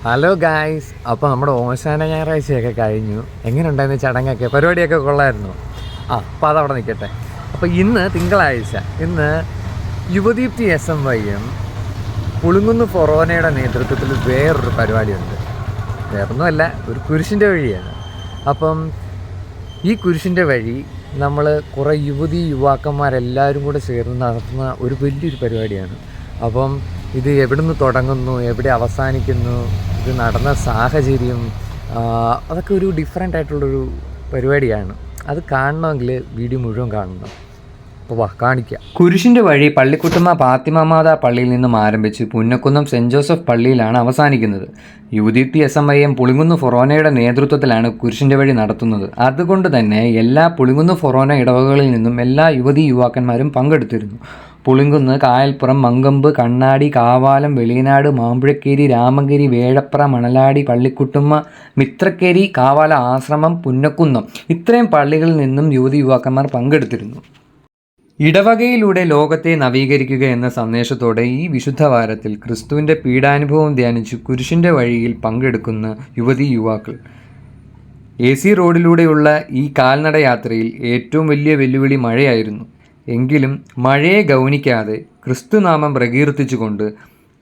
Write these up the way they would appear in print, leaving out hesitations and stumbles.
Hello guys, അപ്പോൾ നമ്മുടെ ഓശാന ഞായറാഴ്ചയൊക്കെ കഴിഞ്ഞു. എങ്ങനെയുണ്ടായിരുന്നു ചടങ്ങൊക്കെ? പരിപാടിയൊക്കെ കൊള്ളായിരുന്നു. അപ്പോൾ അതവിടെ നിൽക്കട്ടെ. അപ്പോൾ ഇന്ന് തിങ്കളാഴ്ച, ഇന്ന് യുവദീപ്തി SMYM പുളുങ്കുന്ന് ഫൊറോനയുടെ നേതൃത്വത്തിൽ വേറൊരു പരിപാടിയുണ്ട്. വേറൊന്നുമല്ല, ഒരു കുരിശിൻ്റെ വഴിയാണ്. അപ്പം ഈ കുരിശിൻ്റെ വഴി നമ്മൾ കുറേ യുവാക്കന്മാരെല്ലാവരും കൂടെ ചേർന്ന് നടത്തുന്ന ഒരു വലിയൊരു പരിപാടിയാണ്. അപ്പം ഇത് എവിടെ നിന്ന് തുടങ്ങുന്നു, എവിടെ അവസാനിക്കുന്നു, ഇത് നടന്ന സാഹചര്യം, അതൊക്കെ ഒരു ഡിഫറെൻ്റ് ആയിട്ടുള്ളൊരു പരിപാടിയാണ്. അത് കാണണമെങ്കിൽ വീഡിയോ മുഴുവൻ കാണണം. അപ്പോൾ കാണിക്കാം. കുരിശിൻ്റെ വഴി പള്ളിക്കുട്ടുമ്മ ഫാത്തിമ മാതാ പള്ളിയിൽ നിന്നും ആരംഭിച്ച് പുന്നക്കുന്നം സെൻറ്റ് ജോസഫ് പള്ളിയിലാണ് അവസാനിക്കുന്നത്. യുവദീപ്തി SMYM പുളിങ്കുന്ന് ഫൊറോനയുടെ നേതൃത്വത്തിലാണ് കുരിശിൻ്റെ വഴി നടത്തുന്നത്. അതുകൊണ്ട് തന്നെ എല്ലാ പുളിങ്കുന്ന് ഫൊറോന ഇടവകളിൽ നിന്നും എല്ലാ യുവാക്കന്മാരും പങ്കെടുത്തിരുന്നു. പുളിങ്കുന്ന്, കായൽപ്പുറം, മങ്കമ്പ്, കണ്ണാടി, കാവാലം, വെളിയനാട്, മാമ്പുഴക്കേരി, രാമഗിരി, വേഴപ്ര, മണലാടി, പള്ളിക്കുട്ടുമ്മ, മിത്രക്കേരി, കാവാല ആശ്രമം, പുന്നക്കുന്നം ഇത്രയും പള്ളികളിൽ നിന്നും യുവാക്കന്മാർ പങ്കെടുത്തിരുന്നു. ഇടവകയിലൂടെ ലോകത്തെ നവീകരിക്കുക എന്ന സന്ദേശത്തോടെ ഈ വിശുദ്ധവാരത്തിൽ ക്രിസ്തുവിൻ്റെ പീഡാനുഭവം ധ്യാനിച്ച് കുരിശിൻ്റെ വഴിയിൽ പങ്കെടുക്കുന്ന യുവാക്കൾ. AC റോഡിലൂടെയുള്ള ഈ കാൽനട യാത്രയിൽ ഏറ്റവും വലിയ വെല്ലുവിളി മഴയായിരുന്നു. എങ്കിലും മഴയെ ഗൗനിക്കാതെ ക്രിസ്തുനാമം പ്രകീർത്തിച്ചുകൊണ്ട്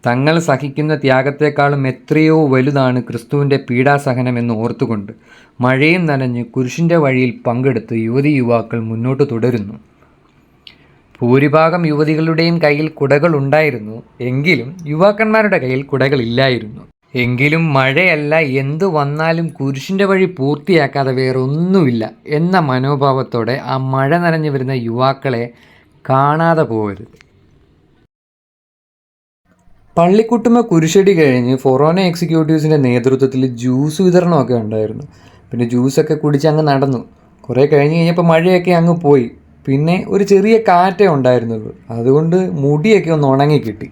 തങ്ങൾ സഹിക്കുന്ന ത്യാഗത്തെക്കാളും എത്രയോ വലുതാണ് ക്രിസ്തുവിൻ്റെ പീഡാസഹനമെന്ന് ഓർത്തുകൊണ്ട് മഴയും നനഞ്ഞ് കുരിശിൻ്റെ വഴിയിൽ പങ്കെടുത്ത് യുവാക്കൾ മുന്നോട്ട് തുടരുന്നു. ഭൂരിഭാഗം യുവതികളുടെയും കയ്യിൽ കുടകൾ ഉണ്ടായിരുന്നു. എങ്കിലും യുവാക്കന്മാരുടെ കയ്യിൽ കുടകളില്ലായിരുന്നു. എങ്കിലും മഴയല്ല, എന്തു വന്നാലും കുരിശിൻ്റെ വഴി പൂർത്തിയാക്കാതെ വേറെ ഒന്നുമില്ല എന്ന മനോഭാവത്തോടെ ആ മഴ നനഞ്ഞു വരുന്ന യുവാക്കളെ കാണാതെ പോകരുത്. പള്ളിക്കുട്ടുമ്മ കുരിശടി കഴിഞ്ഞ് ഫൊറോന എക്സിക്യൂട്ടീവ്സിൻ്റെ നേതൃത്വത്തിൽ ജ്യൂസ് വിതരണമൊക്കെ ഉണ്ടായിരുന്നു. പിന്നെ ജ്യൂസൊക്കെ കുടിച്ച് അങ്ങ് നടന്നു. കുറേ കഴിഞ്ഞപ്പോൾ മഴയൊക്കെ അങ്ങ് പോയി. പിന്നെ ഒരു ചെറിയ കാറ്റേ ഉണ്ടായിരുന്നുള്ളൂ. അതുകൊണ്ട് മുടിയൊക്കെ ഒന്ന് ഉണങ്ങി കിട്ടി.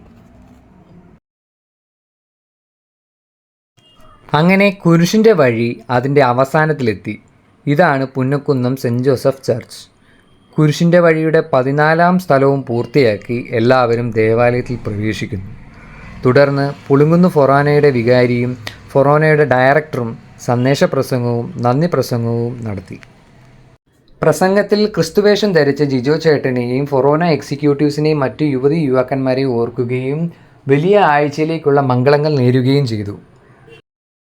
അങ്ങനെ കുരിശിൻ്റെ വഴി അതിൻ്റെ അവസാനത്തിലെത്തി. ഇതാണ് പുന്നക്കുന്നം സെൻറ്റ് ജോസഫ് ചർച്ച്. കുരിശിൻ്റെ വഴിയുടെ 14ാം സ്ഥലവും പൂർത്തിയാക്കി എല്ലാവരും ദേവാലയത്തിൽ പ്രവേശിക്കുന്നു. തുടർന്ന് പുളുങ്കുന്ന് ഫൊറോനയുടെ വികാരിയും ഫൊറോനയുടെ ഡയറക്ടറും സന്ദേശപ്രസംഗവും നന്ദി പ്രസംഗവും നടത്തി. പ്രസംഗത്തിൽ ക്രിസ്തുവേഷം ധരിച്ച ജിജോ ചേട്ടനെയും ഫൊറോന എക്സിക്യൂട്ടീവ്സിനെയും മറ്റു യുവാക്കന്മാരെയും ഓർക്കുകയും വലിയ ആഴ്ചയിലേക്കുള്ള മംഗളങ്ങൾ നേരുകയും ചെയ്തു.